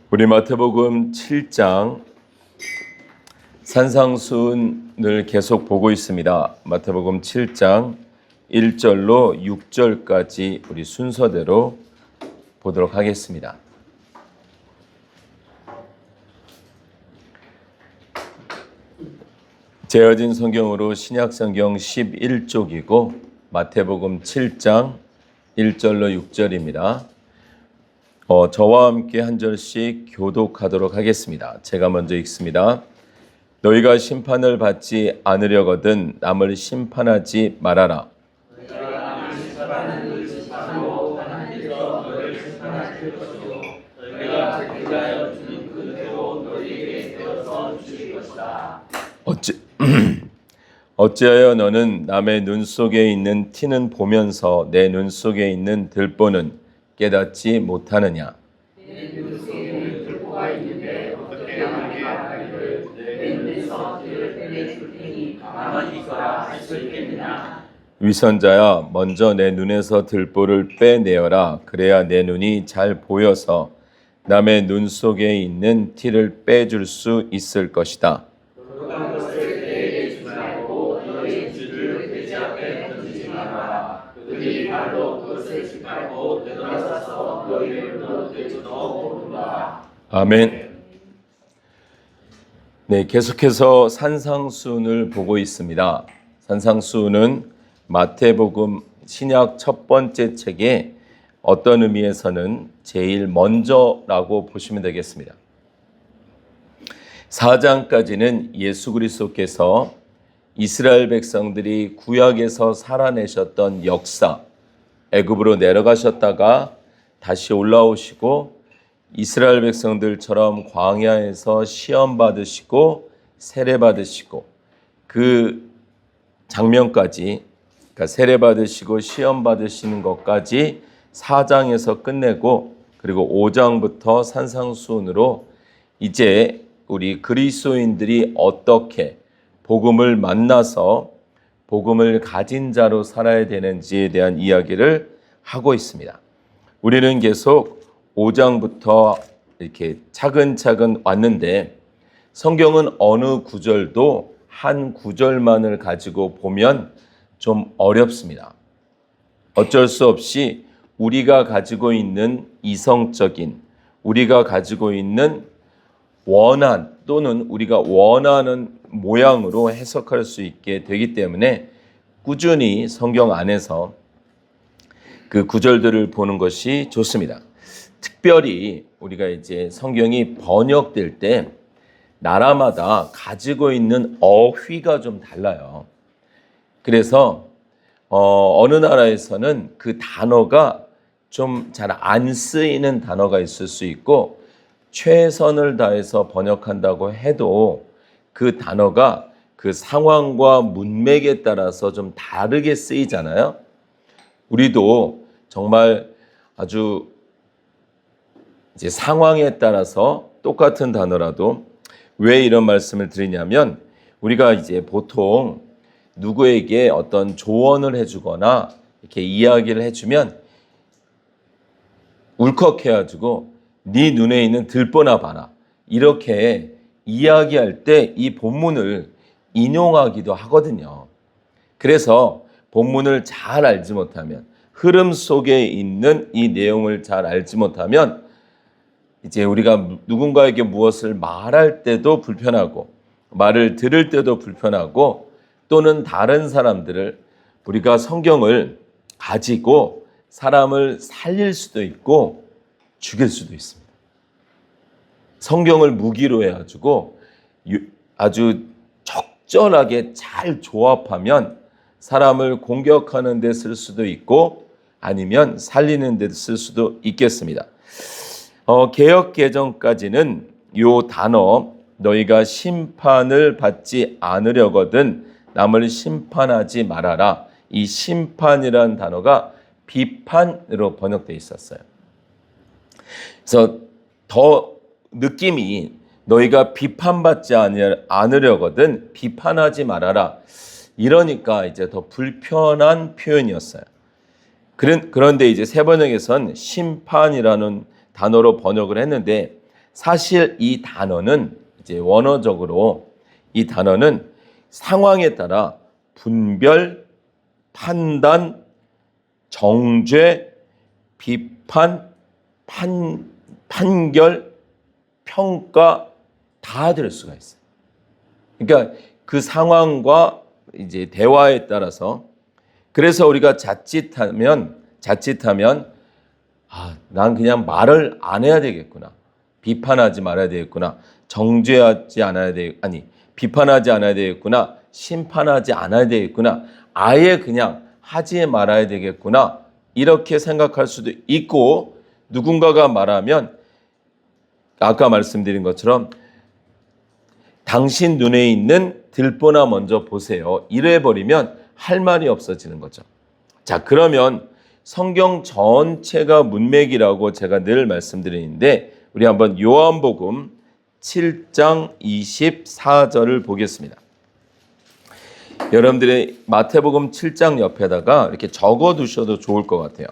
우리 마태복음 7장 산상수훈을 계속 보고 있습니다. 마태복음 7장 1절로 6절까지 우리 순서대로 보도록 하겠습니다. 제어진 성경으로 신약성경 11쪽이고 마태복음 7장 1절로 6절입니다. 저와 함께 한 절씩 교독하도록 하겠습니다. 제가 먼저 읽습니다. 너희가 심판을 받지 않으려거든 남을 심판하지 말아라. 어찌하여 너는 남의 눈 속에 있는 티는 보면서 내 눈 속에 있는 들보는 깨닫지 못하느냐? 내 눈 속에는 들보가 있는데 어떻게 남에게 말하기를 내 눈에서 티를 빼내줄 테니 가만히 있어라 할 수 있겠느냐? 위선자야, 먼저 내 눈에서 들보를 빼내어라. 그래야 내 눈이 잘 보여서 남의 눈 속에 있는 티를 빼줄 수 있을 것이다. 그런 것을 내게 주지 말고 너희 주를 돼지 앞에 던지지 마라. 그들이 발로 그것을 짓밟고 내려가서 너희를 넣을지도 모른다. 아멘. 네, 계속해서 산상수훈을 보고 있습니다. 산상수훈은 마태복음 신약 첫 번째 책에 어떤 의미에서는 제일 먼저라고 보시면 되겠습니다. 4장까지는 예수 그리스도께서 이스라엘 백성들이 구약에서 살아내셨던 역사, 애굽으로 내려가셨다가 다시 올라오시고 이스라엘 백성들처럼 광야에서 시험 받으시고 세례 받으시고 그 장면까지, 그러니까 세례 받으시고 시험 받으시는 것까지 4장에서 끝내고, 그리고 5장부터 산상수훈으로 이제 우리 그리스도인들이 어떻게 복음을 만나서 복음을 가진 자로 살아야 되는지에 대한 이야기를 하고 있습니다. 우리는 계속 5장부터 이렇게 차근차근 왔는데 성경은 어느 구절도 한 구절만을 가지고 보면 좀 어렵습니다. 어쩔 수 없이 우리가 가지고 있는 이성적인, 우리가 가지고 있는 원한 또는 우리가 원하는 모양으로 해석할 수 있게 되기 때문에 꾸준히 성경 안에서 그 구절들을 보는 것이 좋습니다. 특별히 우리가 이제 성경이 번역될 때 나라마다 가지고 있는 어휘가 좀 달라요. 그래서 어느 나라에서는 그 단어가 좀 잘 안 쓰이는 단어가 있을 수 있고, 최선을 다해서 번역한다고 해도 그 단어가 그 상황과 문맥에 따라서 좀 다르게 쓰이잖아요. 우리도 정말 아주 이제 상황에 따라서 똑같은 단어라도 왜 이런 말씀을 드리냐면, 우리가 이제 보통 누구에게 어떤 조언을 해주거나 이렇게 이야기를 해주면 울컥해가지고 네 눈에 있는 들보나 봐라, 이렇게 이야기할 때 이 본문을 인용하기도 하거든요. 그래서 본문을 잘 알지 못하면, 흐름 속에 있는 이 내용을 잘 알지 못하면 이제 우리가 누군가에게 무엇을 말할 때도 불편하고 말을 들을 때도 불편하고, 또는 다른 사람들을 우리가 성경을 가지고 사람을 살릴 수도 있고 죽일 수도 있습니다. 성경을 무기로 해가지고 아주 적절하게 잘 조합하면 사람을 공격하는 데 쓸 수도 있고 아니면 살리는 데 쓸 수도 있겠습니다. 개역 개정까지는 요 단어, 너희가 심판을 받지 않으려거든 남을 심판하지 말아라, 이 심판이라는 단어가 비판으로 번역되어 있었어요. 그래서 더 느낌이 너희가 비판받지 않으려거든 비판하지 말아라, 이러니까 이제 더 불편한 표현이었어요. 그런데 이제 새 번역에선 심판이라는 단어로 번역을 했는데 사실 이 단어는 이제 원어적으로 이 단어는 상황에 따라 분별, 판단, 정죄, 비판, 판결, 평가 다 될 수가 있어요. 그러니까 그 상황과 이제 대화에 따라서 그래서 우리가 자칫하면 난 그냥 말을 안 해야 되겠구나. 비판하지 말아야 되겠구나. 비판하지 않아야 되겠구나. 심판하지 않아야 되겠구나. 아예 그냥 하지 말아야 되겠구나. 이렇게 생각할 수도 있고 누군가가 말하면 아까 말씀드린 것처럼 당신 눈에 있는 들보나 먼저 보세요. 이래버리면 할 말이 없어지는 거죠. 자, 그러면 성경 전체가 문맥이라고 제가 늘 말씀드리는데 우리 한번 요한복음 7장 24절을 보겠습니다. 여러분들이 마태복음 7장 옆에다가 이렇게 적어 두셔도 좋을 것 같아요.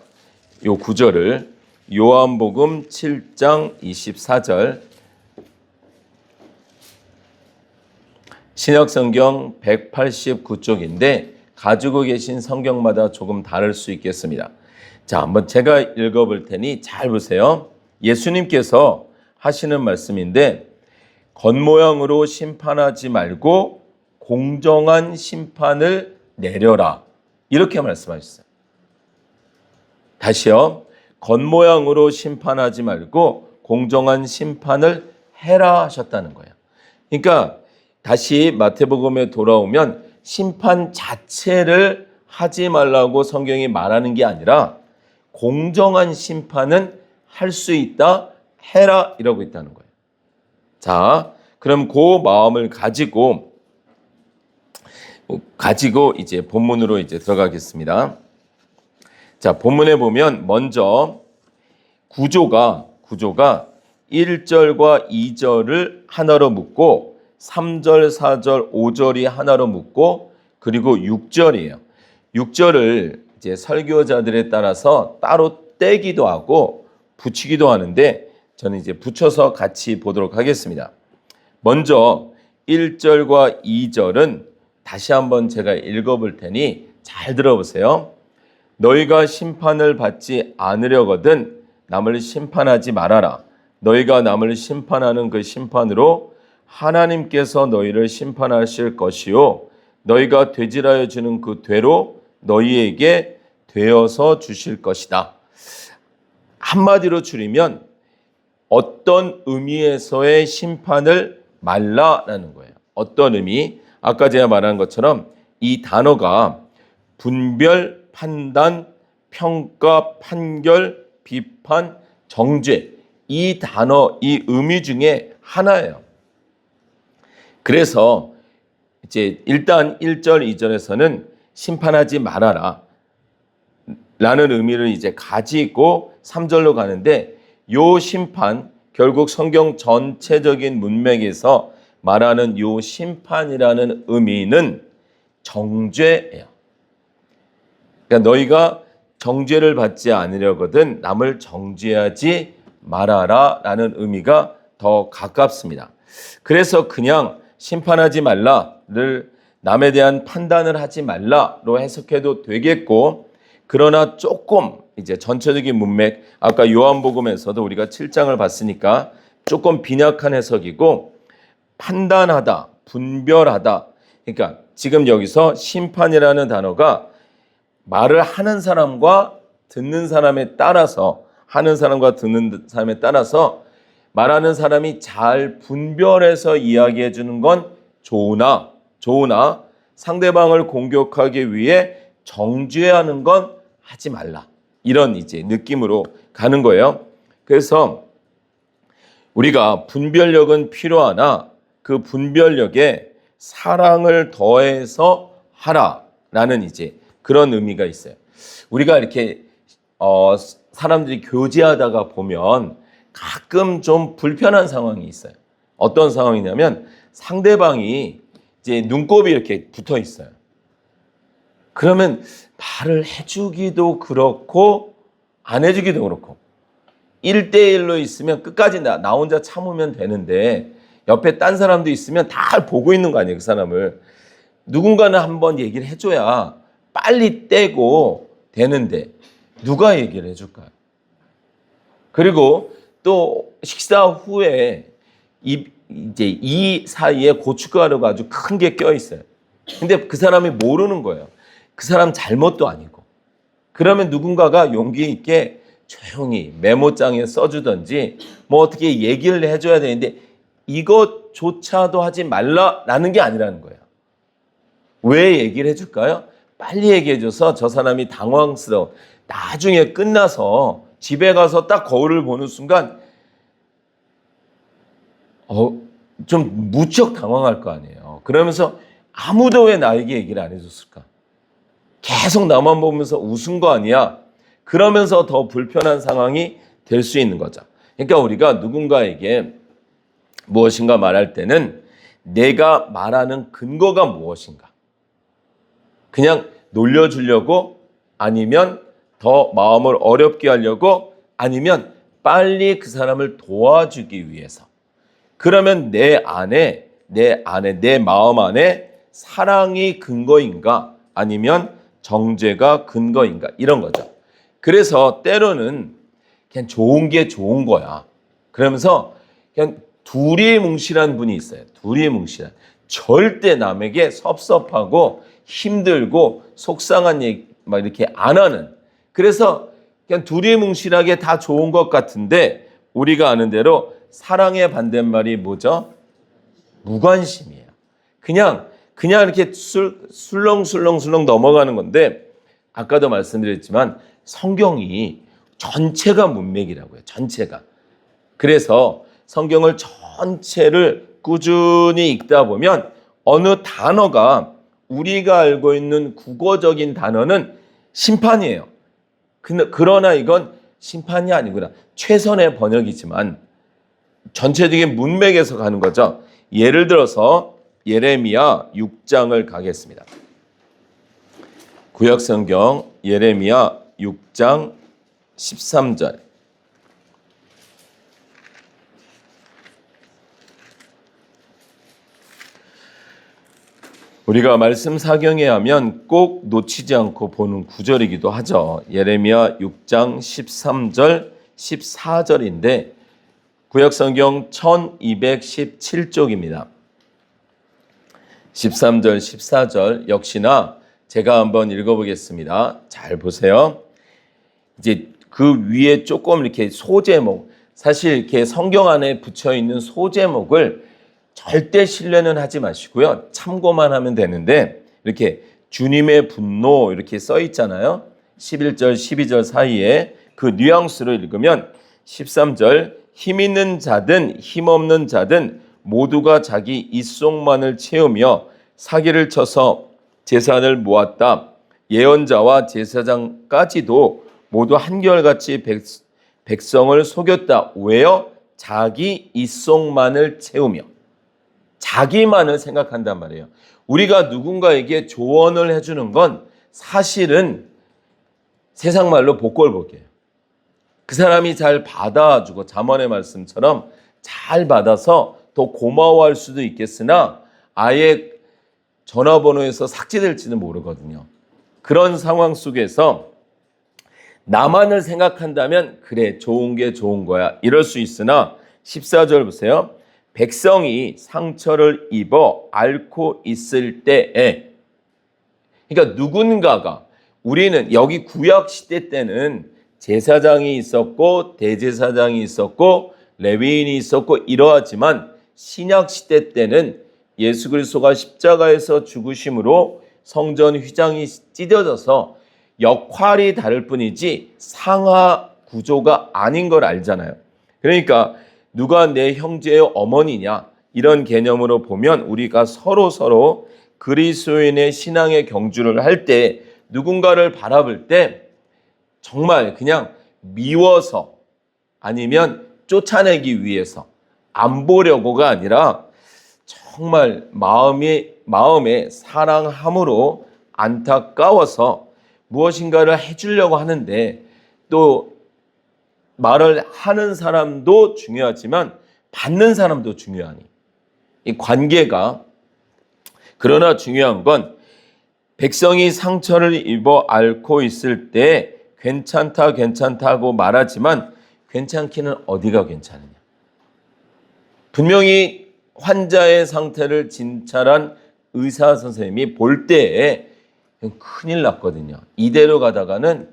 요 구절을 요한복음 7장 24절 신약성경 189쪽인데 가지고 계신 성경마다 조금 다를 수 있겠습니다. 자, 한번 제가 읽어볼 테니 잘 보세요. 예수님께서 하시는 말씀인데 겉모양으로 심판하지 말고 공정한 심판을 내려라. 이렇게 말씀하셨어요. 다시요. 겉모양으로 심판하지 말고 공정한 심판을 해라 하셨다는 거예요. 그러니까 다시 마태복음에 돌아오면 심판 자체를 하지 말라고 성경이 말하는 게 아니라 공정한 심판은 할 수 있다, 해라 이러고 있다는 거예요. 자, 그럼 그 마음을 가지고 이제 본문으로 이제 들어가겠습니다. 자, 본문에 보면 먼저 구조가 1절과 2절을 하나로 묶고 3절, 4절, 5절이 하나로 묶고 그리고 6절이에요. 6절을 이제 설교자들에 따라서 따로 떼기도 하고 붙이기도 하는데 저는 이제 붙여서 같이 보도록 하겠습니다. 먼저 1절과 2절은 다시 한번 제가 읽어볼 테니 잘 들어보세요. 너희가 심판을 받지 않으려거든 남을 심판하지 말아라. 너희가 남을 심판하는 그 심판으로 하나님께서 너희를 심판하실 것이요 너희가 되질하여 주는 그 되로 너희에게 되어서 주실 것이다. 한마디로 줄이면 어떤 의미에서의 심판을 말라라는 거예요. 어떤 의미? 아까 제가 말한 것처럼 이 단어가 분별, 판단, 평가, 판결, 비판, 정죄 이 단어, 이 의미 중에 하나예요. 그래서 이제 일단 1절, 2절에서는 심판하지 말아라 라는 의미를 이제 가지고 3절로 가는데 요 심판, 결국 성경 전체적인 문맥에서 말하는 요 심판이라는 의미는 정죄예요. 그러니까 너희가 정죄를 받지 않으려거든 남을 정죄하지 말아라 라는 의미가 더 가깝습니다. 그래서 그냥 심판하지 말라를 남에 대한 판단을 하지 말라로 해석해도 되겠고 그러나 조금 이제 전체적인 문맥 아까 요한복음에서도 우리가 7장을 봤으니까 조금 빈약한 해석이고 판단하다, 분별하다 그러니까 지금 여기서 심판이라는 단어가 말을 하는 사람과 듣는 사람에 따라서 하는 사람과 듣는 사람에 따라서 말하는 사람이 잘 분별해서 이야기해 주는 건 좋으나 상대방을 공격하기 위해 정죄하는 건 하지 말라. 이런 이제 느낌으로 가는 거예요. 그래서 우리가 분별력은 필요하나 그 분별력에 사랑을 더해서 하라라는 이제 그런 의미가 있어요. 우리가 이렇게 사람들이 교제하다가 보면 가끔 좀 불편한 상황이 있어요. 어떤 상황이냐면 상대방이 이제 눈곱이 이렇게 붙어 있어요. 그러면 말을 해주기도 그렇고 안 해주기도 그렇고 1대1로 있으면 끝까지 나 혼자 참으면 되는데 옆에 딴 사람도 있으면 다 보고 있는 거 아니에요, 그 사람을. 누군가는 한번 얘기를 해줘야 빨리 떼고 되는데 누가 얘기를 해줄까요? 그리고 또 식사 후에 이제 이 사이에 고춧가루가 아주 큰 게 껴 있어요. 근데 그 사람이 모르는 거예요. 그 사람 잘못도 아니고. 그러면 누군가가 용기 있게 조용히 메모장에 써주든지 뭐 어떻게 얘기를 해줘야 되는데 이것조차도 하지 말라라는 게 아니라는 거예요. 왜 얘기를 해줄까요? 빨리 얘기해줘서 저 사람이 당황스러워. 나중에 끝나서 집에 가서 딱 거울을 보는 순간 좀 무척 당황할 거 아니에요. 그러면서 아무도 왜 나에게 얘기를 안 해줬을까? 계속 나만 보면서 웃은 거 아니야? 그러면서 더 불편한 상황이 될 수 있는 거죠. 그러니까 우리가 누군가에게 무엇인가 말할 때는 내가 말하는 근거가 무엇인가? 그냥 놀려주려고, 아니면 더 마음을 어렵게 하려고, 아니면 빨리 그 사람을 도와주기 위해서. 그러면 내 마음 안에 사랑이 근거인가, 아니면 정죄가 근거인가, 이런 거죠. 그래서 때로는 그냥 좋은 게 좋은 거야. 그러면서 그냥 둘이 뭉실한 분이 있어요. 둘이 뭉실한. 절대 남에게 섭섭하고 힘들고 속상한 얘기 막 이렇게 안 하는. 그래서 그냥 둘이 뭉실하게 다 좋은 것 같은데 우리가 아는 대로 사랑의 반대말이 뭐죠? 무관심이에요. 그냥 이렇게 술렁술렁 넘어가는 건데 아까도 말씀드렸지만 성경이 전체가 문맥이라고요. 전체가. 그래서 성경을 전체를 꾸준히 읽다 보면 어느 단어가 우리가 알고 있는 국어적인 단어는 심판이에요. 그러나 이건 심판이 아니구나. 최선의 번역이지만 전체적인 문맥에서 가는 거죠. 예를 들어서 예레미야 6장을 가겠습니다. 구약성경 예레미야 6장 13절. 우리가 말씀 사경에 하면 꼭 놓치지 않고 보는 구절이기도 하죠. 예레미야 6장 13절, 14절인데 구약성경 1217쪽입니다. 13절, 14절 역시나 제가 한번 읽어보겠습니다. 잘 보세요. 이제 그 위에 조금 이렇게 소제목, 사실 이렇게 성경 안에 붙여 있는 소제목을 절대 신뢰는 하지 마시고요. 참고만 하면 되는데 이렇게 주님의 분노 이렇게 써 있잖아요. 11절, 12절 사이에 그 뉘앙스로 읽으면 13절 힘 있는 자든 힘 없는 자든 모두가 자기 입속만을 채우며 사기를 쳐서 재산을 모았다. 예언자와 제사장까지도 모두 한결같이 백성을 속였다. 왜요? 자기 입속만을 채우며. 자기만을 생각한단 말이에요. 우리가 누군가에게 조언을 해주는 건 사실은 세상 말로 복골복이에요. 그 사람이 잘 받아주고 잠언의 말씀처럼 잘 받아서 더 고마워할 수도 있겠으나 아예 전화번호에서 삭제될지는 모르거든요. 그런 상황 속에서 나만을 생각한다면 그래 좋은 게 좋은 거야 이럴 수 있으나 14절 보세요. 백성이 상처를 입어 앓고 있을 때에, 그러니까 누군가가, 우리는 여기 구약 시대 때는 제사장이 있었고 대제사장이 있었고 레위인이 있었고 이러하지만 신약 시대 때는 예수 그리스도가 십자가에서 죽으심으로 성전 휘장이 찢어져서 역할이 다를 뿐이지 상하 구조가 아닌 걸 알잖아요. 그러니까 누가 내 형제의 어머니냐 이런 개념으로 보면 우리가 서로 그리스도인의 신앙의 경주를 할 때 누군가를 바라볼 때 정말 그냥 미워서 아니면 쫓아내기 위해서 안 보려고가 아니라 정말 마음에 사랑함으로 안타까워서 무엇인가를 해주려고 하는데 또 말을 하는 사람도 중요하지만 받는 사람도 중요하니 이 관계가 그러나 중요한 건 백성이 상처를 입어 앓고 있을 때 괜찮다고 말하지만 괜찮기는 어디가 괜찮으냐. 분명히 환자의 상태를 진찰한 의사 선생님이 볼 때에 큰일 났거든요. 이대로 가다가는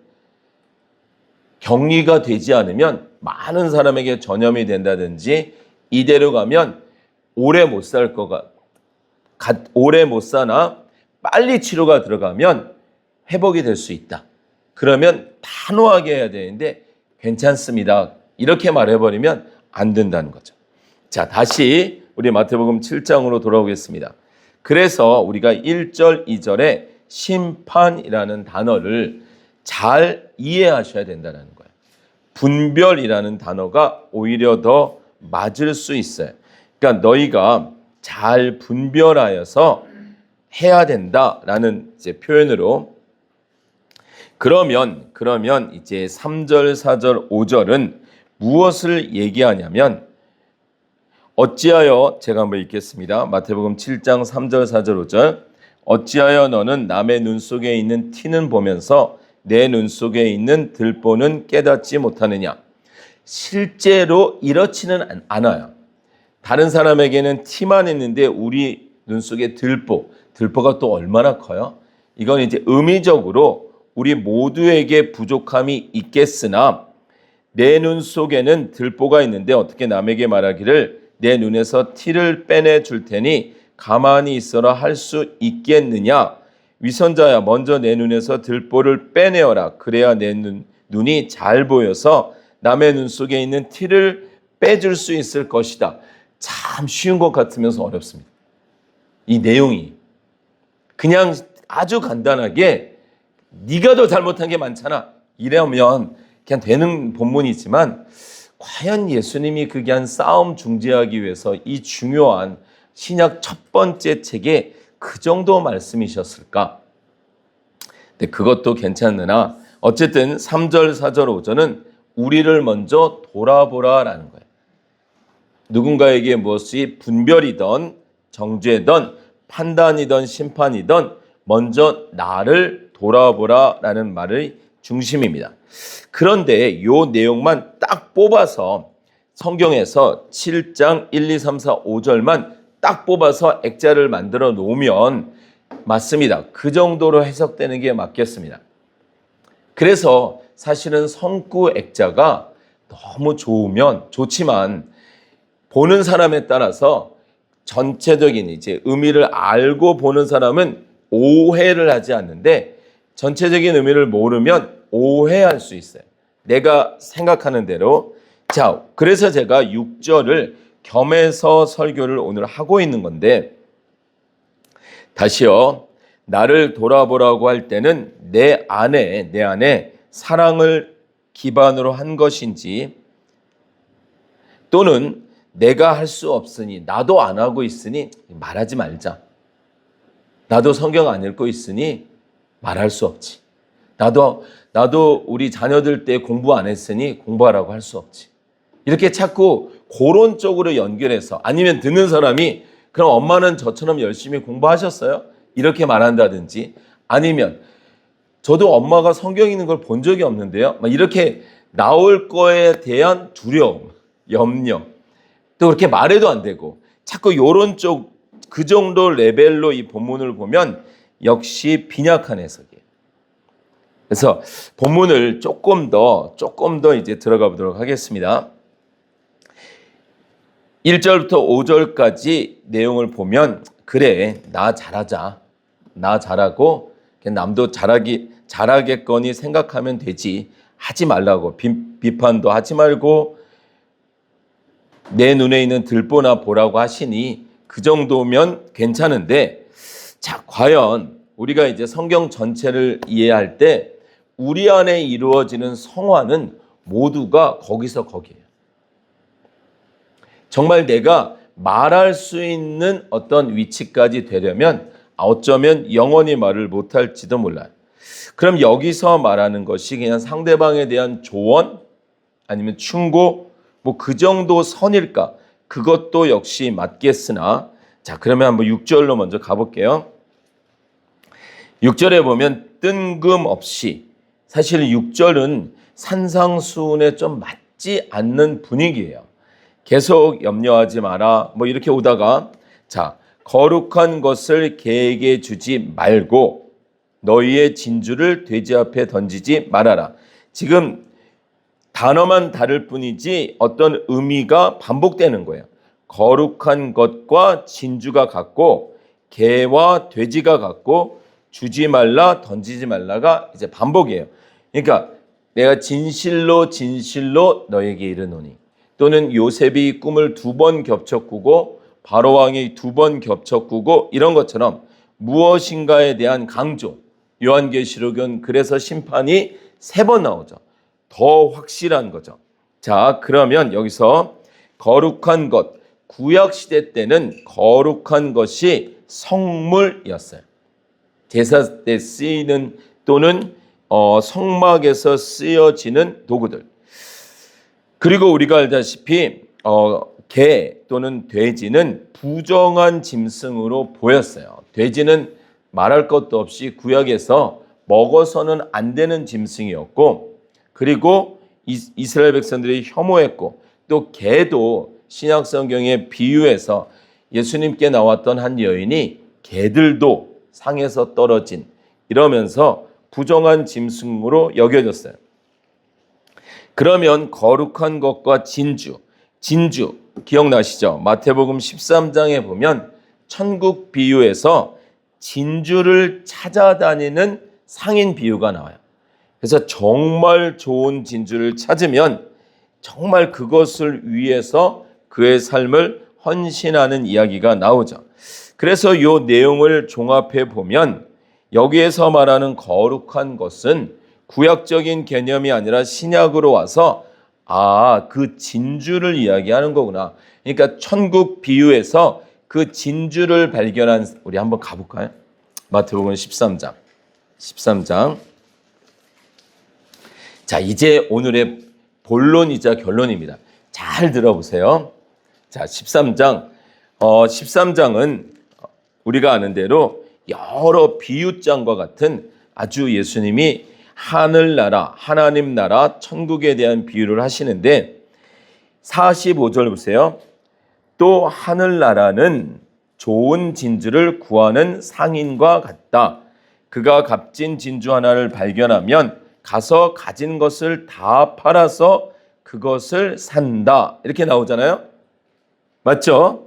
격리가 되지 않으면 많은 사람에게 전염이 된다든지 이대로 가면 오래 못 살 거가 오래 못 사나 빨리 치료가 들어가면 회복이 될 수 있다. 그러면 단호하게 해야 되는데 괜찮습니다. 이렇게 말해버리면 안 된다는 거죠. 자, 다시 우리 마태복음 7장으로 돌아오겠습니다. 그래서 우리가 1절, 2절에 심판이라는 단어를 잘 이해하셔야 된다는 거예요. 분별이라는 단어가 오히려 더 맞을 수 있어요. 그러니까 너희가 잘 분별하여서 해야 된다라는 이제 표현으로 그러면 이제 3절, 4절, 5절은 무엇을 얘기하냐면 어찌하여 제가 한번 읽겠습니다. 마태복음 7장 3절, 4절, 5절 어찌하여 너는 남의 눈 속에 있는 티는 보면서 내 눈 속에 있는 들보는 깨닫지 못하느냐. 실제로 이렇지는 않아요. 다른 사람에게는 티만 있는데 우리 눈 속에 들보가 또 얼마나 커요? 이건 이제 의미적으로 우리 모두에게 부족함이 있겠으나 내 눈 속에는 들보가 있는데 어떻게 남에게 말하기를 내 눈에서 티를 빼내 줄 테니 가만히 있어라 할 수 있겠느냐. 위선자야 먼저 내 눈에서 들보를 빼내어라. 그래야 내 눈이 잘 보여서 남의 눈 속에 있는 티를 빼줄 수 있을 것이다. 참 쉬운 것 같으면서 어렵습니다. 이 내용이 그냥 아주 간단하게 네가 더 잘못한 게 많잖아. 이러면 그냥 되는 본문이지만 과연 예수님이 그 귀한 싸움 중재하기 위해서 이 중요한 신약 첫 번째 책에 그 정도 말씀이셨을까? 근데 그것도 괜찮으나 어쨌든 3절, 4절, 5절은 우리를 먼저 돌아보라라는 거예요. 누군가에게 무엇이 분별이든 정죄든 판단이든 심판이든 먼저 나를 돌아보라라는 말의 중심입니다. 그런데 이 내용만 딱 뽑아서 성경에서 7장 1, 2, 3, 4, 5절만 딱 뽑아서 액자를 만들어 놓으면 맞습니다. 그 정도로 해석되는 게 맞겠습니다. 그래서 사실은 성구 액자가 너무 좋지만 보는 사람에 따라서 전체적인 이제 의미를 알고 보는 사람은 오해를 하지 않는데 전체적인 의미를 모르면 오해할 수 있어요. 내가 생각하는 대로. 자, 그래서 제가 6절을 겸해서 설교를 오늘 하고 있는 건데 다시요. 나를 돌아보라고 할 때는 내 안에 사랑을 기반으로 한 것인지 또는 내가 할 수 없으니 나도 안 하고 있으니 말하지 말자. 나도 성경 안 읽고 있으니 말할 수 없지. 나도 우리 자녀들 때 공부 안 했으니 공부하라고 할 수 없지. 이렇게 자꾸 그런 쪽으로 연결해서 아니면 듣는 사람이 그럼 엄마는 저처럼 열심히 공부하셨어요? 이렇게 말한다든지 아니면 저도 엄마가 성경 읽는 걸 본 적이 없는데요. 이렇게 나올 거에 대한 두려움, 염려 또 그렇게 말해도 안 되고 자꾸 요런 쪽 그 정도 레벨로 이 본문을 보면 역시 빈약한 해석이에요. 그래서 본문을 조금 더 이제 들어가 보도록 하겠습니다. 1절부터 5절까지 내용을 보면 그래 나 잘하자. 나 잘하고 남도 잘하겠거니 생각하면 되지. 하지 말라고 비판도 하지 말고 내 눈에 있는 들보나 보라고 하시니 그 정도면 괜찮은데 자 과연 우리가 이제 성경 전체를 이해할 때 우리 안에 이루어지는 성화는 모두가 거기서 거기에요. 정말 내가 말할 수 있는 어떤 위치까지 되려면 어쩌면 영원히 말을 못할지도 몰라요. 그럼 여기서 말하는 것이 그냥 상대방에 대한 조언 아니면 충고 뭐 그 정도 선일까? 그것도 역시 맞겠으나 자, 그러면 한번 6절로 먼저 가볼게요. 6절에 보면 뜬금없이 사실 6절은 산상수훈에 좀 맞지 않는 분위기예요. 계속 염려하지 마라 뭐 이렇게 오다가 자, 거룩한 것을 개에게 주지 말고 너희의 진주를 돼지 앞에 던지지 말아라. 지금 단어만 다를 뿐이지 어떤 의미가 반복되는 거예요. 거룩한 것과 진주가 같고 개와 돼지가 같고 주지 말라 던지지 말라가 이제 반복이에요. 그러니까 내가 진실로 진실로 너에게 이르노니 또는 요셉이 꿈을 2번 겹쳐 꾸고 바로왕이 2번 겹쳐 꾸고 이런 것처럼 무엇인가에 대한 강조. 요한계시록은 그래서 심판이 3번 나오죠. 더 확실한 거죠. 자, 그러면 여기서 거룩한 것, 구약시대 때는 거룩한 것이 성물이었어요. 제사 때 쓰이는 또는 성막에서 쓰여지는 도구들. 그리고 우리가 알다시피 개 또는 돼지는 부정한 짐승으로 보였어요. 돼지는 말할 것도 없이 구약에서 먹어서는 안 되는 짐승이었고 그리고 이스라엘 백성들이 혐오했고 또 개도 신약 성경에 비유해서 예수님께 나왔던 한 여인이 개들도 상에서 떨어진 이러면서 부정한 짐승으로 여겨졌어요. 그러면 거룩한 것과 진주 기억나시죠? 마태복음 13장에 보면 천국 비유에서 진주를 찾아다니는 상인 비유가 나와요. 그래서 정말 좋은 진주를 찾으면 정말 그것을 위해서 그의 삶을 헌신하는 이야기가 나오죠. 그래서 이 내용을 종합해 보면 여기에서 말하는 거룩한 것은 구약적인 개념이 아니라 신약으로 와서 그 진주를 이야기하는 거구나. 그러니까 천국 비유에서 그 진주를 발견한 우리 한번 가볼까요? 마태복음 13장. 자, 이제 오늘의 본론이자 결론입니다. 잘 들어보세요. 자, 13장은 우리가 아는 대로 여러 비유장과 같은 아주 예수님이 하늘나라, 하나님 나라, 천국에 대한 비유를 하시는데 45절 보세요. 또 하늘나라는 좋은 진주를 구하는 상인과 같다. 그가 값진 진주 하나를 발견하면 가서 가진 것을 다 팔아서 그것을 산다. 이렇게 나오잖아요. 맞죠?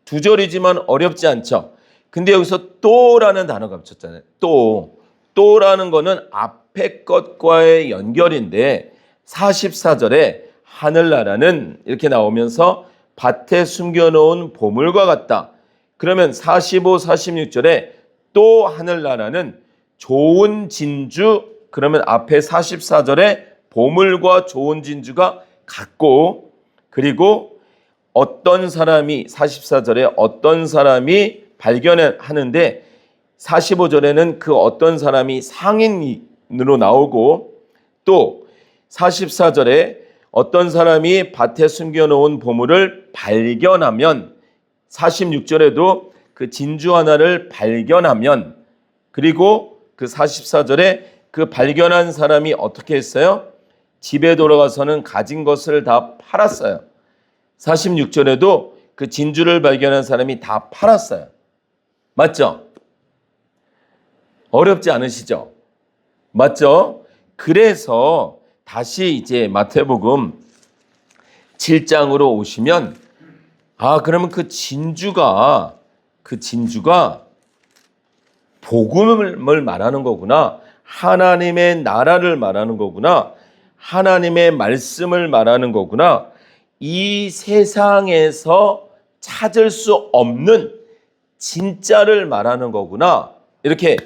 2절이지만 어렵지 않죠. 근데 여기서 또라는 단어가 붙였잖아요. 또라는 거는 앞에 것과의 연결인데 44절에 하늘나라는 이렇게 나오면서 밭에 숨겨놓은 보물과 같다. 그러면 45, 46절에 또 하늘나라는 좋은 진주, 그러면 앞에 44절에 보물과 좋은 진주가 같고, 그리고 어떤 사람이 44절에 어떤 사람이 발견하는데 45절에는 그 어떤 사람이 상인으로 나오고, 또 44절에 어떤 사람이 밭에 숨겨놓은 보물을 발견하면 46절에도 그 진주 하나를 발견하면, 그리고 그 44절에 그 발견한 사람이 어떻게 했어요? 집에 돌아가서는 가진 것을 다 팔았어요. 46절에도 그 진주를 발견한 사람이 다 팔았어요. 맞죠? 어렵지 않으시죠? 맞죠? 그래서 다시 이제 마태복음 7장으로 오시면 그러면 그 진주가 복음을 말하는 거구나. 하나님의 나라를 말하는 거구나. 하나님의 말씀을 말하는 거구나. 이 세상에서 찾을 수 없는 진짜를 말하는 거구나. 이렇게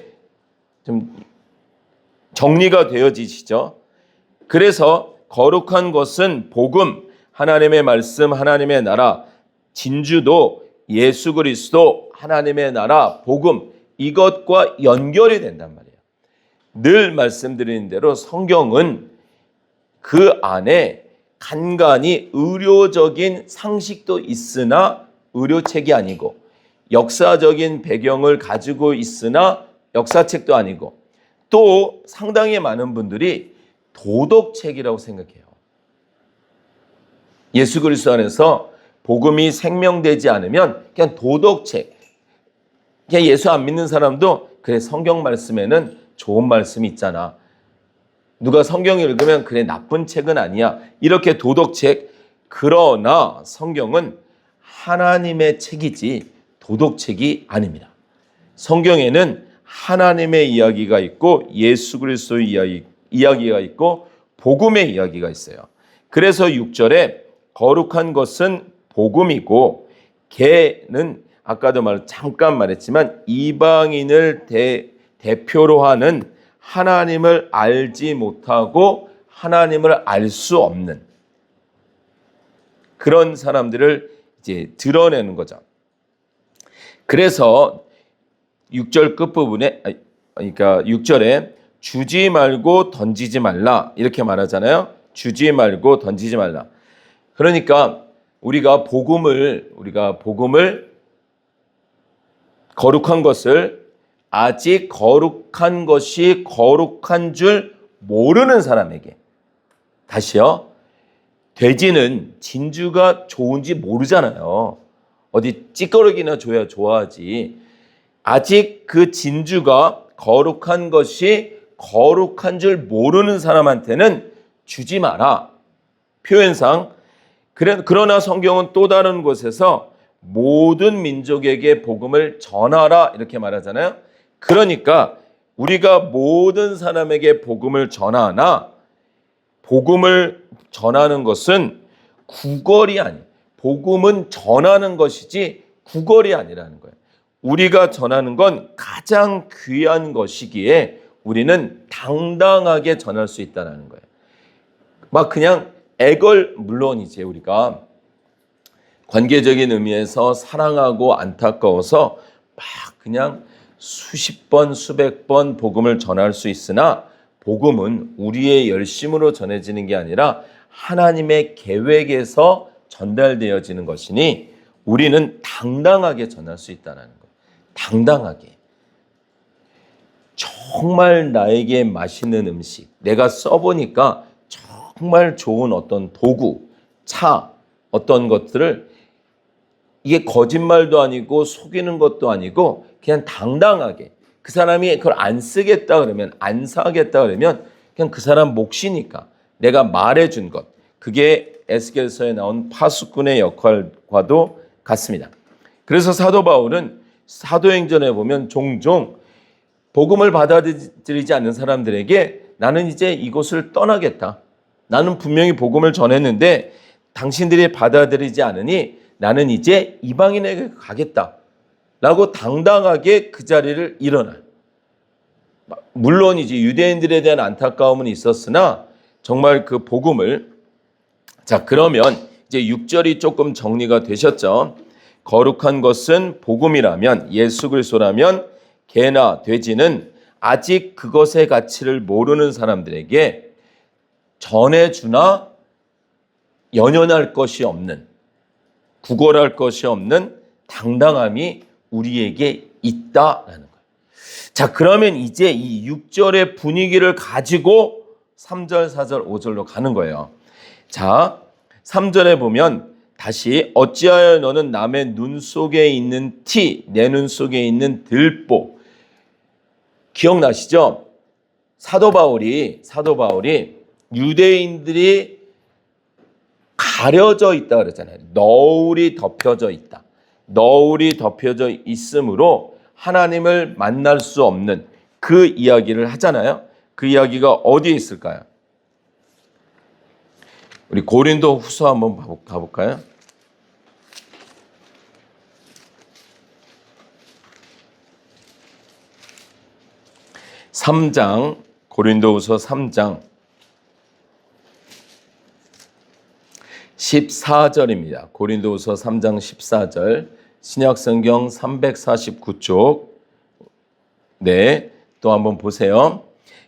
좀 정리가 되어지시죠. 그래서 거룩한 것은 복음, 하나님의 말씀, 하나님의 나라, 진주도 예수 그리스도, 하나님의 나라, 복음, 이것과 연결이 된단 말이에요. 늘 말씀드리는 대로 성경은 그 안에 간간히 의료적인 상식도 있으나 의료책이 아니고, 역사적인 배경을 가지고 있으나 역사책도 아니고, 또 상당히 많은 분들이 도덕책이라고 생각해요. 예수 그리스도 안에서 복음이 생명되지 않으면 그냥 도덕책, 그냥 예수 안 믿는 사람도 그래, 성경 말씀에는 좋은 말씀이 있잖아, 누가 성경 읽으면 그래, 나쁜 책은 아니야, 이렇게 도덕책. 그러나 성경은 하나님의 책이지 도덕책이 아닙니다. 성경에는 하나님의 이야기가 있고 예수 그리스도의 이야기가 있고 복음의 이야기가 있어요. 그래서 6절에 거룩한 것은 복음이고 개는 아까도 잠깐 말했지만 이방인을 대표로 하는 하나님을 알지 못하고 하나님을 알 수 없는 그런 사람들을 이제 드러내는 거죠. 그래서 6절 끝부분에, 그러니까 6절에 주지 말고 던지지 말라 이렇게 말하잖아요. 주지 말고 던지지 말라. 그러니까 우리가 복음을 거룩한 것을 아직 거룩한 것이 거룩한 줄 모르는 사람에게, 다시요, 돼지는 진주가 좋은지 모르잖아요. 어디 찌꺼기나 줘야 좋아하지. 아직 그 진주가 거룩한 것이 거룩한 줄 모르는 사람한테는 주지 마라. 표현상. 그러나 성경은 또 다른 곳에서 모든 민족에게 복음을 전하라 이렇게 말하잖아요. 그러니까 우리가 모든 사람에게 복음을 전하나, 복음을 전하는 것은 구걸이 아니에요. 복음은 전하는 것이지 구걸이 아니라는 거예요. 우리가 전하는 건 가장 귀한 것이기에 우리는 당당하게 전할 수 있다는 거예요. 막 그냥 물론이지 우리가 관계적인 의미에서 사랑하고 안타까워서 막 그냥 수십 번, 수백 번 복음을 전할 수 있으나 복음은 우리의 열심으로 전해지는 게 아니라 하나님의 계획에서 전달되어지는 것이니 우리는 당당하게 전할 수 있다는 거예요. 당당하게. 정말 나에게 맛있는 음식, 내가 써보니까 정말 좋은 어떤 도구, 차, 어떤 것들을, 이게 거짓말도 아니고 속이는 것도 아니고 그냥 당당하게, 그 사람이 그걸 안 쓰겠다 그러면, 안 사겠다 그러면 그냥 그 사람 몫이니까 내가 말해준 것, 그게 에스겔서에 나온 파수꾼의 역할과도 같습니다. 그래서 사도 바울은 사도행전에 보면 종종 복음을 받아들이지 않는 사람들에게 나는 이제 이곳을 떠나겠다, 나는 분명히 복음을 전했는데 당신들이 받아들이지 않으니 나는 이제 이방인에게 가겠다 라고 당당하게 그 자리를 일어나요. 물론이지 유대인들에 대한 안타까움은 있었으나 정말 그 복음을, 자 그러면 이제 6절이 조금 정리가 되셨죠. 거룩한 것은 복음이라면, 예수 그리스도라면 개나 돼지는 아직 그것의 가치를 모르는 사람들에게 전해주나 연연할 것이 없는, 구걸할 것이 없는 당당함이 우리에게 있다라는 거예요. 자, 그러면 이제 이 6절의 분위기를 가지고 3절, 4절, 5절로 가는 거예요. 자, 3절에 보면 다시 어찌하여 너는 남의 눈 속에 있는 티, 내 눈 속에 있는 들보. 기억나시죠? 사도 바울이 유대인들이 가려져 있다 그랬잖아요. 너울이 덮여져 있다. 너울이 덮여져 있으므로 하나님을 만날 수 없는 그 이야기를 하잖아요. 그 이야기가 어디에 있을까요? 우리 고린도 후서 한번 가볼까요? 고린도후서 3장 14절입니다. 고린도후서 3장 14절, 신약성경 349쪽. 네, 또 한번 보세요.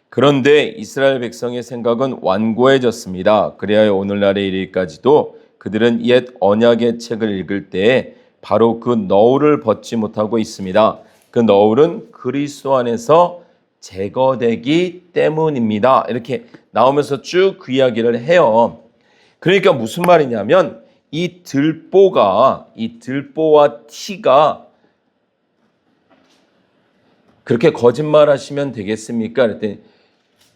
그런데 이스라엘 백성의 생각은 완고해졌습니다. 그래야 오늘날에 이르기까지도 그들은 옛 언약의 책을 읽을 때에 바로 그 너울을 벗지 못하고 있습니다. 그 너울은 그리스도 안에서 제거되기 때문입니다. 이렇게 나오면서 쭉 그 이야기를 해요. 그러니까 무슨 말이냐면 이 들보와 티가 그렇게 거짓말하시면 되겠습니까? 그랬더니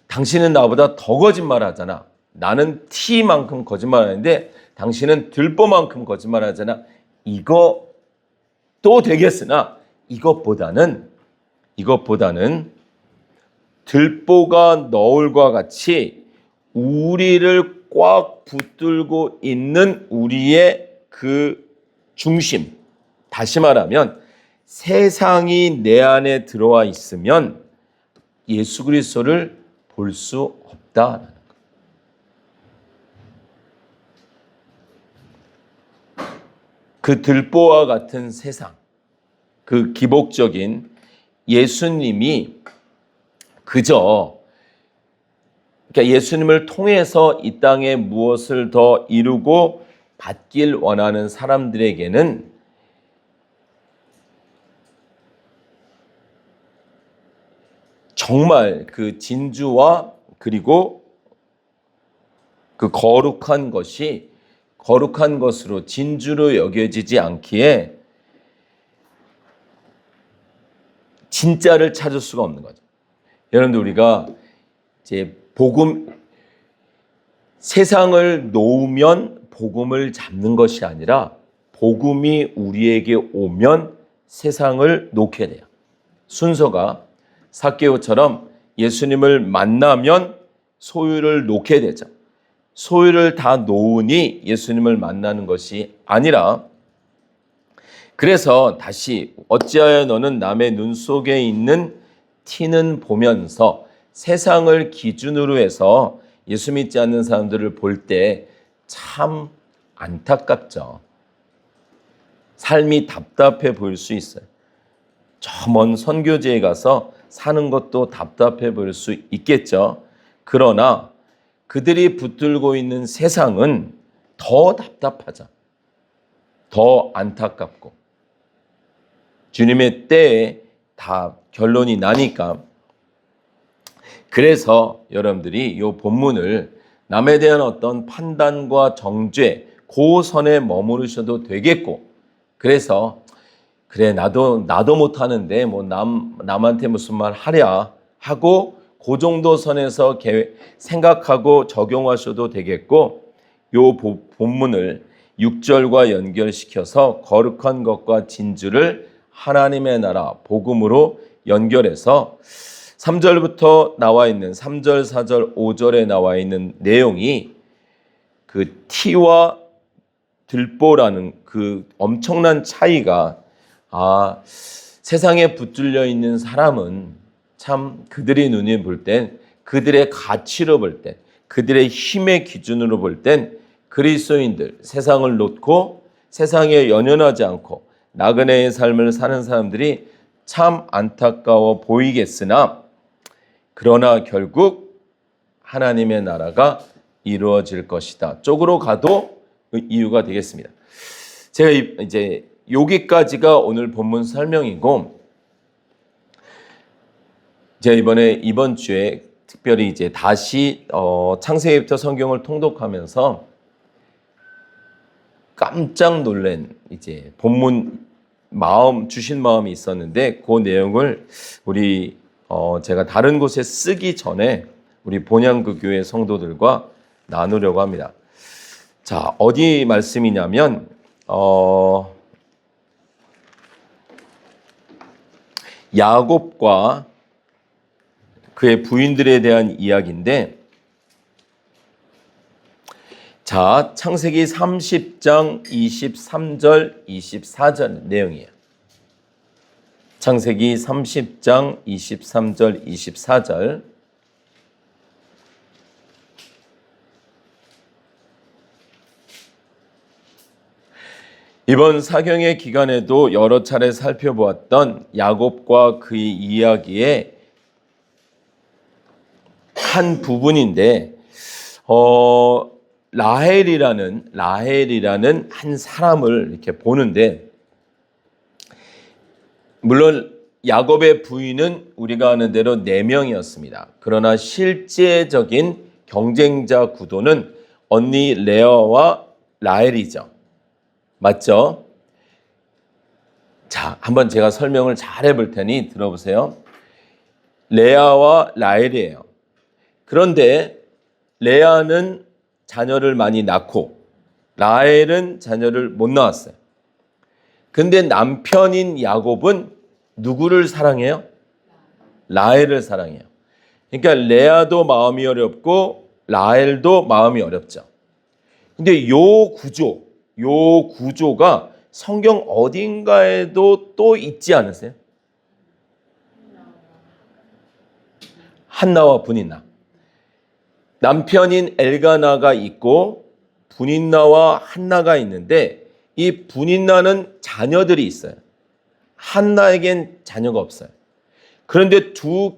당신은 나보다 더 거짓말하잖아. 나는 티만큼 거짓말하는데 당신은 들보만큼 거짓말하잖아. 이것도 되겠으나 이것보다는 들보가 너울과 같이 우리를 꽉 붙들고 있는 우리의 그 중심, 다시 말하면 세상이 내 안에 들어와 있으면 예수 그리스도를 볼 수 없다라는 것. 그 들보와 같은 세상, 그 기복적인 예수님이 그저 그러니까 예수님을 통해서 이 땅에 무엇을 더 이루고 받길 원하는 사람들에게는 정말 그 진주와 그리고 그 거룩한 것이 거룩한 것으로 진주로 여겨지지 않기에 진짜를 찾을 수가 없는 거죠. 여러분들 우리가 이제 세상을 놓으면 복음을 잡는 것이 아니라 복음이 우리에게 오면 세상을 놓게 돼요. 순서가 삭개오처럼 예수님을 만나면 소유를 놓게 되죠. 소유를 다 놓으니 예수님을 만나는 것이 아니라 그래서 다시 어찌하여 너는 남의 눈 속에 있는 티는 보면서 세상을 기준으로 해서 예수 믿지 않는 사람들을 볼 때 참 안타깝죠. 삶이 답답해 보일 수 있어요. 저 먼 선교지에 가서 사는 것도 답답해 보일 수 있겠죠. 그러나 그들이 붙들고 있는 세상은 더 답답하죠. 더 안타깝고 주님의 때에 다 결론이 나니까 그래서 여러분들이 이 본문을 남에 대한 어떤 판단과 정죄 그 선에 머무르셔도 되겠고 그래서 그래 나도 못하는데 뭐 남한테 무슨 말 하랴 하고 그 정도 선에서 생각하고 적용하셔도 되겠고 요 본문을 6절과 연결시켜서 거룩한 것과 진주를 하나님의 나라 복음으로 연결해서 3절부터 나와 있는 3절, 4절, 5절에 나와 있는 내용이 그 티와 들보라는 그 엄청난 차이가 세상에 붙들려 있는 사람은 참 그들의 눈에 볼 땐 그들의 가치로 볼 땐 그들의 힘의 기준으로 볼 땐 그리스도인들 세상을 놓고 세상에 연연하지 않고 나그네의 삶을 사는 사람들이 참 안타까워 보이겠으나 그러나 결국 하나님의 나라가 이루어질 것이다. 쪽으로 가도 그 이유가 되겠습니다. 제가 이제 여기까지가 오늘 본문 설명이고 제가 이번 주에 특별히 이제 다시 창세기부터 성경을 통독하면서 깜짝 놀란 이제 본문 주신 마음이 있었는데 그 내용을 우리 제가 다른 곳에 쓰기 전에 우리 본향그 교회 성도들과 나누려고 합니다. 자, 어디 말씀이냐면 야곱과 그의 부인들에 대한 이야기인데 자, 창세기 30장 23절 24절 내용이에요. 창세기 30장 23절 24절 이번 사경의 기간에도 여러 차례 살펴보았던 야곱과 그의 이야기에 한 부분인데 라헬이라는 한 사람을 이렇게 보는데, 물론 야곱의 부인은 우리가 아는 대로 4명이었습니다. 그러나 실제적인 경쟁자 구도는 언니 레아와 라헬이죠. 맞죠? 자, 한번 제가 설명을 잘 해볼 테니 들어보세요. 레아와 라헬이에요. 그런데 레아는 자녀를 많이 낳고 라헬은 자녀를 못 낳았어요. 근데 남편인 야곱은 누구를 사랑해요? 라헬을 사랑해요. 그러니까 레아도 마음이 어렵고 라헬도 마음이 어렵죠. 근데 요 구조가 성경 어딘가에도 또 있지 않으세요? 한나와 분인나. 남편인 엘가나가 있고 분인나와 한나가 있는데, 이 분인나는 자녀들이 있어요. 한나에겐 자녀가 없어요. 그런데 두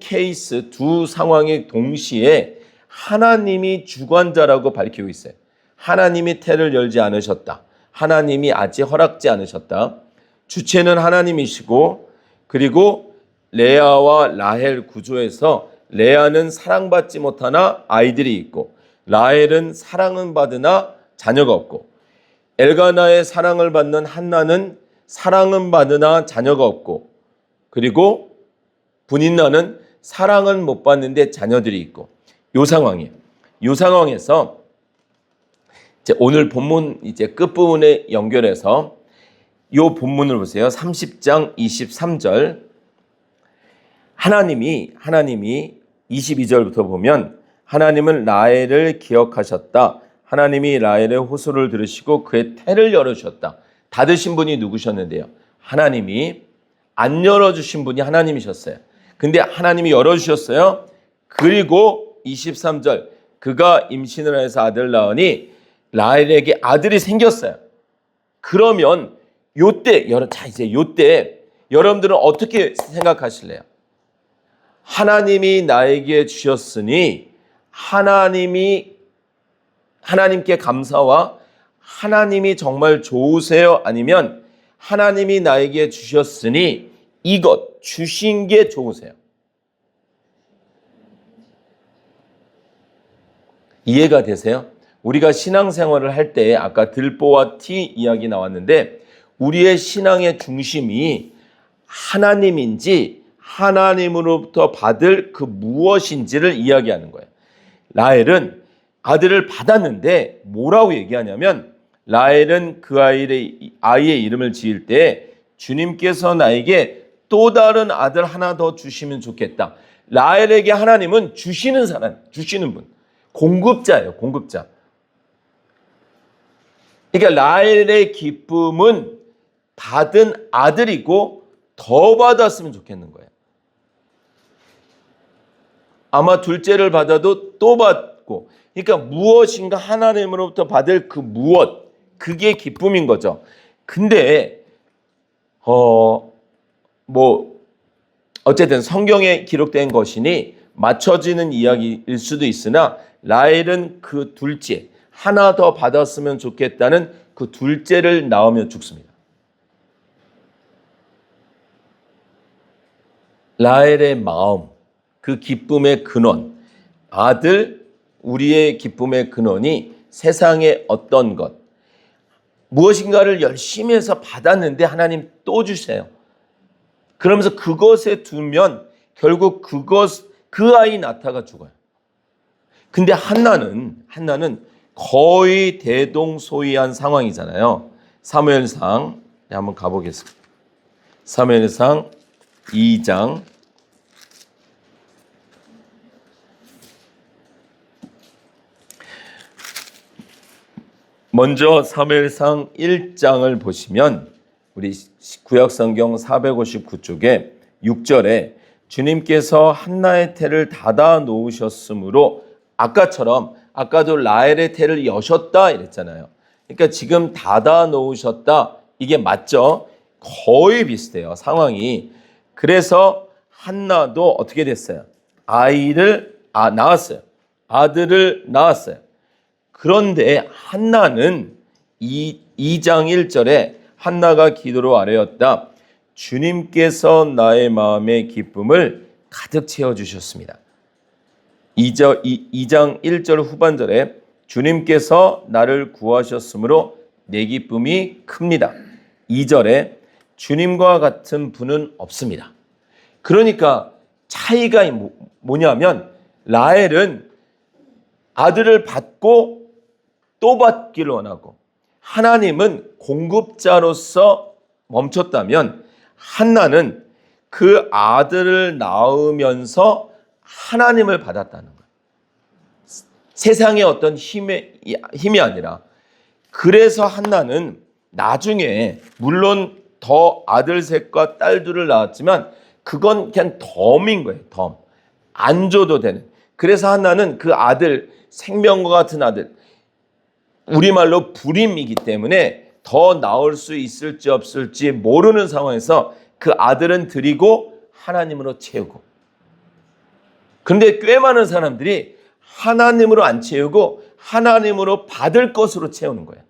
상황에 동시에 하나님이 주관자라고 밝히고 있어요. 하나님이 태를 열지 않으셨다. 하나님이 아직 허락지 않으셨다. 주체는 하나님이시고, 그리고 레아와 라헬 구조에서 레아는 사랑받지 못하나 아이들이 있고, 라헬은 사랑은 받으나 자녀가 없고, 엘가나의 사랑을 받는 한나는 사랑은 받으나 자녀가 없고, 그리고 분인나는 사랑은 못 받는데 자녀들이 있고, 요 상황이에요. 요 상황에서 이제 오늘 본문 이제 끝부분에 연결해서 요 본문을 보세요. 30장 23절. 하나님이 22절부터 보면, 하나님은 라헬을 기억하셨다. 하나님이 라헬의 호소를 들으시고 그의 태를 열어주셨다. 닫으신 분이 누구셨는데요? 하나님이. 안 열어주신 분이 하나님이셨어요. 근데 하나님이 열어주셨어요. 그리고 23절, 그가 임신을 해서 아들 낳으니 라헬에게 아들이 생겼어요. 그러면 요때 여러분들은 어떻게 생각하실래요? 하나님이 나에게 주셨으니 하나님께 감사와 하나님이 정말 좋으세요? 아니면 하나님이 나에게 주셨으니 이것 주신 게 좋으세요? 이해가 되세요? 우리가 신앙생활을 할 때 아까 들보와 티 이야기 나왔는데, 우리의 신앙의 중심이 하나님인지 하나님으로부터 받을 그 무엇인지를 이야기하는 거예요. 라헬은 아들을 받았는데 뭐라고 얘기하냐면, 라헬은 그 아이의 이름을 지을 때 주님께서 나에게 또 다른 아들 하나 더 주시면 좋겠다. 라헬에게 하나님은 주시는 사람, 주시는 분, 공급자예요, 공급자. 그러니까 라헬의 기쁨은 받은 아들이고 더 받았으면 좋겠는 거예요. 아마 둘째를 받아도 또 받고, 그러니까 무엇인가 하나님으로부터 받을 그 무엇, 그게 기쁨인 거죠. 근데 어쨌든 성경에 기록된 것이니 맞춰지는 이야기일 수도 있으나, 라헬은 그 둘째 하나 더 받았으면 좋겠다는 그 둘째를 낳으며 죽습니다. 라헬의 마음, 그 기쁨의 근원, 아들, 우리의 기쁨의 근원이 세상의 어떤 것, 무엇인가를 열심히 해서 받았는데 하나님 또 주세요. 그러면서 그것에 두면 결국 그 아이 낳다가 죽어요. 근데 한나는 거의 대동소이한 상황이잖아요. 사무엘상 한번 가보겠습니다. 사무엘상 2장 먼저 사무엘상 1장을 보시면 우리 구약성경 459쪽에 6절에 주님께서 한나의 태를 닫아 놓으셨으므로, 아까도 라헬의 태를 여셨다 이랬잖아요. 그러니까 지금 닫아 놓으셨다, 이게 맞죠? 거의 비슷해요, 상황이. 그래서 한나도 어떻게 됐어요? 아이를 낳았어요. 아들을 낳았어요. 그런데 한나는 2장 1절에 한나가 기도로 아뢰었다. 주님께서 나의 마음의 기쁨을 가득 채워주셨습니다. 2장 1절 후반절에 주님께서 나를 구하셨으므로 내 기쁨이 큽니다. 2절에 주님과 같은 분은 없습니다. 그러니까 차이가 뭐냐면 라헬은 아들을 받고 또 받기를 원하고 하나님은 공급자로서 멈췄다면 한나는 그 아들을 낳으면서 하나님을 받았다는 거예요. 세상의 어떤 힘이 아니라. 그래서 한나는 나중에 물론 더 아들 셋과 딸 둘을 낳았지만 그건 그냥 덤인 거예요. 덤. 안 줘도 되는. 그래서 한나는 그 아들, 생명과 같은 아들, 우리말로 불임이기 때문에 더 나올 수 있을지 없을지 모르는 상황에서 그 아들은 드리고 하나님으로 채우고. 그런데 꽤 많은 사람들이 하나님으로 안 채우고 하나님으로 받을 것으로 채우는 거예요.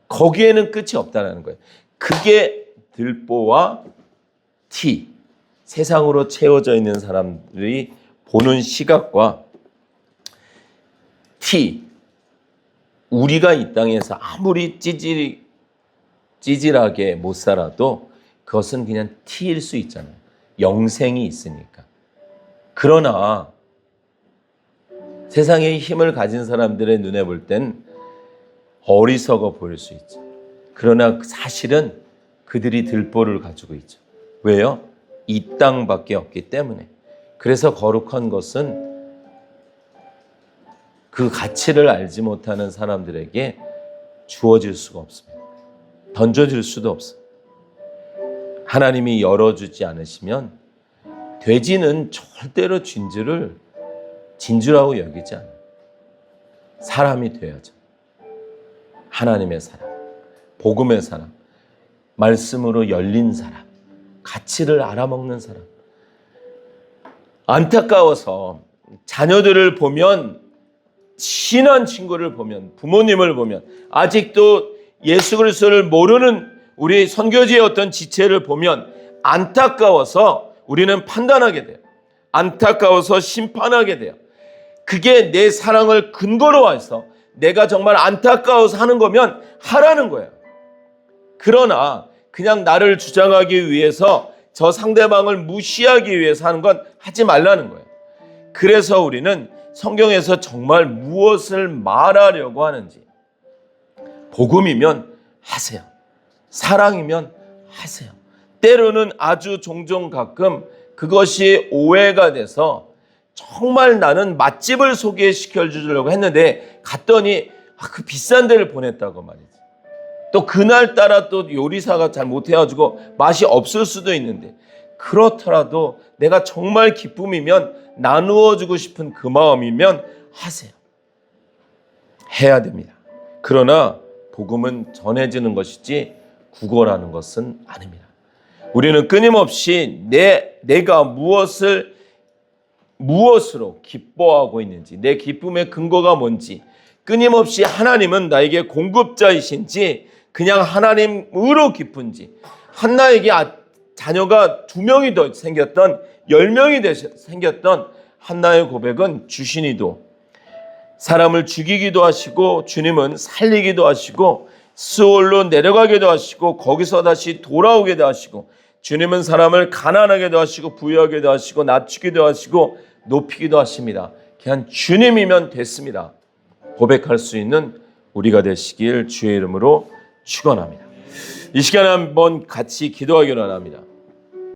거기에는 끝이 없다는 거예요. 그게 들보와 티, 세상으로 채워져 있는 사람들이 보는 시각과 티, 우리가 이 땅에서 아무리 찌질하게 못 살아도 그것은 그냥 티일 수 있잖아요. 영생이 있으니까. 그러나 세상의 힘을 가진 사람들의 눈에 볼 땐 어리석어 보일 수 있죠. 그러나 사실은 그들이 들보를 가지고 있죠. 왜요? 이 땅밖에 없기 때문에. 그래서 거룩한 것은 그 가치를 알지 못하는 사람들에게 주어질 수가 없습니다. 던져질 수도 없어요. 하나님이 열어주지 않으시면 돼지는 절대로 진주라고 여기지 않아요. 사람이 되어야죠. 하나님의 사람, 복음의 사람, 말씀으로 열린 사람, 가치를 알아먹는 사람. 안타까워서 자녀들을 보면, 친한 친구를 보면, 부모님을 보면, 아직도 예수 그리스도를 모르는 우리 선교지의 어떤 지체를 보면 안타까워서 우리는 판단하게 돼요. 안타까워서 심판하게 돼요. 그게 내 사랑을 근거로 해서 내가 정말 안타까워서 하는 거면 하라는 거예요. 그러나 그냥 나를 주장하기 위해서 저 상대방을 무시하기 위해서 하는 건 하지 말라는 거예요. 그래서 우리는 성경에서 정말 무엇을 말하려고 하는지, 복음이면 하세요. 사랑이면 하세요. 때로는 아주 종종 가끔 그것이 오해가 돼서 정말 나는 맛집을 소개시켜 주려고 했는데 갔더니 그 비싼 데를 보냈다고 말이지. 또 그날따라 또 요리사가 잘 못해가지고 맛이 없을 수도 있는데, 그렇더라도 내가 정말 기쁨이면, 나누어주고 싶은 그 마음이면 하세요. 해야 됩니다. 그러나 복음은 전해지는 것이지 구걸하는 것은 아닙니다. 우리는 끊임없이 내가 무엇으로 기뻐하고 있는지, 내 기쁨의 근거가 뭔지, 끊임없이 하나님은 나에게 공급자이신지 그냥 하나님으로 기쁜지. 한나에게 자녀가 2명이 더 생겼던, 10명이 생겼던 한나의 고백은 주신이도 사람을 죽이기도 하시고 주님은 살리기도 하시고 스올로 내려가기도 하시고 거기서 다시 돌아오기도 하시고 주님은 사람을 가난하게도 하시고 부유하게도 하시고 낮추기도 하시고 높이기도 하십니다. 그냥 주님이면 됐습니다. 고백할 수 있는 우리가 되시길 주의 이름으로 축원합니다. 이 시간에 한번 같이 기도하기를 원합니다.